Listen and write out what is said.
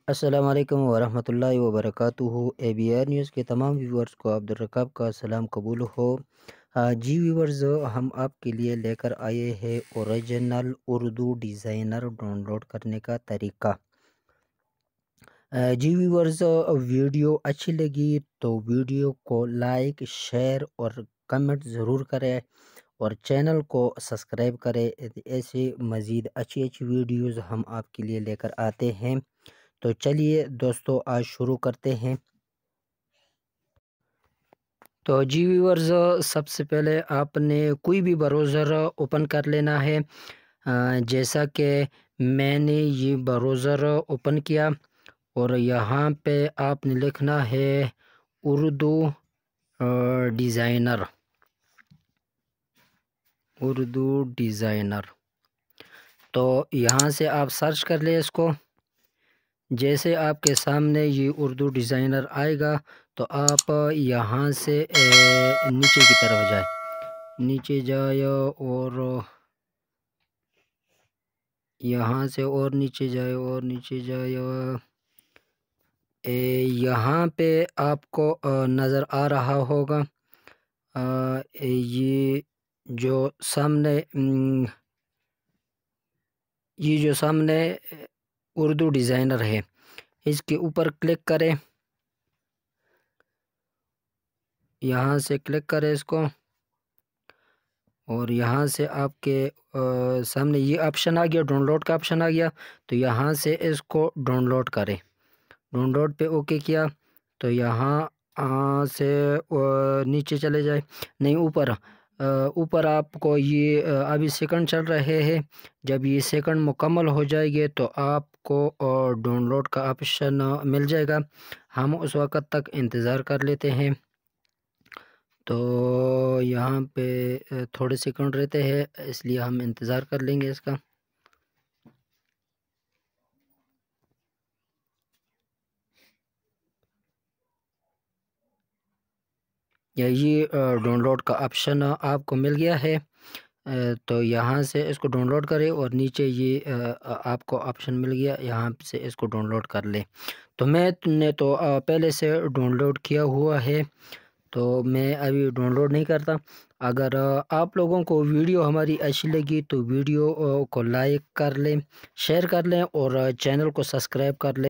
السلام علیکم ورحمۃ اللہ وبرکاتہ۔ ABR نیوز کے تمام ویورز کو عبدالرقاب کا سلام قبول ہو۔ جی ویورز، ہم آپ کے لیے لے کر آئے ہیں original Urdu designer download کرنے کا طریقہ۔ جی ویورز، ویڈیو اچھی لگی تو ویڈیو کو لائک، شیئر اور کمنٹ ضرور کریں اور چینل کو سبسکرائب کریں۔ ایسے مزید اچھی ویڈیوز ہم آپ کے لیے لے کر آتے ہیں۔ تو چلیے دوستو، آج شروع کرتے ہیں۔ تو جی ویورز، سب سے پہلے آپ نے کوئی بھی براؤزر اوپن کر لینا ہے۔ جیسا کہ میں نے یہ براؤزر اوپن کیا اور یہاں پہ آپ نے لکھنا ہے اردو ڈیزائنر۔ تو یہاں سے آپ سرچ کر لیں اس کو۔ جیسے آپ کے سامنے یہ اردو ڈیزائنر آئے گا تو آپ یہاں سے نیچے کی طرف نیچے جائے اور یہاں سے اور نیچے جائے یہاں پہ آپ کو نظر آ رہا ہوگا یہ جو سامنے اردو ڈیزائنر ہے، اس کے اوپر کلک کریں۔ یہاں سے کلک کریں اس کو اور یہاں سے آپ کے سامنے یہ آپشن آ گیا، ڈاؤن لوڈ کا آپشن آ گیا۔ تو یہاں سے اس کو ڈاؤن لوڈ کریں۔ ڈاؤن لوڈ پہ اوکے کیا تو یہاں سے نیچے چلے جائے، نہیں اوپر آپ کو یہ ابھی سیکنڈ چل رہے ہیں۔ جب یہ سیکنڈ مکمل ہو جائے گے تو آپ کو ڈاؤن لوڈ کا آپشن مل جائے گا۔ ہم اس وقت تک انتظار کر لیتے ہیں۔ تو یہاں پہ تھوڑے سیکنڈ رہتے ہیں، اس لیے ہم انتظار کر لیں گے اس کا۔ یہ ڈاؤن لوڈ کا آپشن آپ کو مل گیا ہے، تو یہاں سے اس کو ڈاؤن لوڈ کریں اور نیچے یہ آپ کو آپشن مل گیا، یہاں سے اس کو ڈاؤن لوڈ کر لیں۔ تو میں نے تو پہلے سے ڈاؤن لوڈ کیا ہوا ہے، تو میں ابھی ڈاؤن لوڈ نہیں کرتا۔ اگر آپ لوگوں کو ویڈیو ہماری اچھی لگی تو ویڈیو کو لائک کر لیں، شیئر کر لیں اور چینل کو سبسکرائب کر لیں۔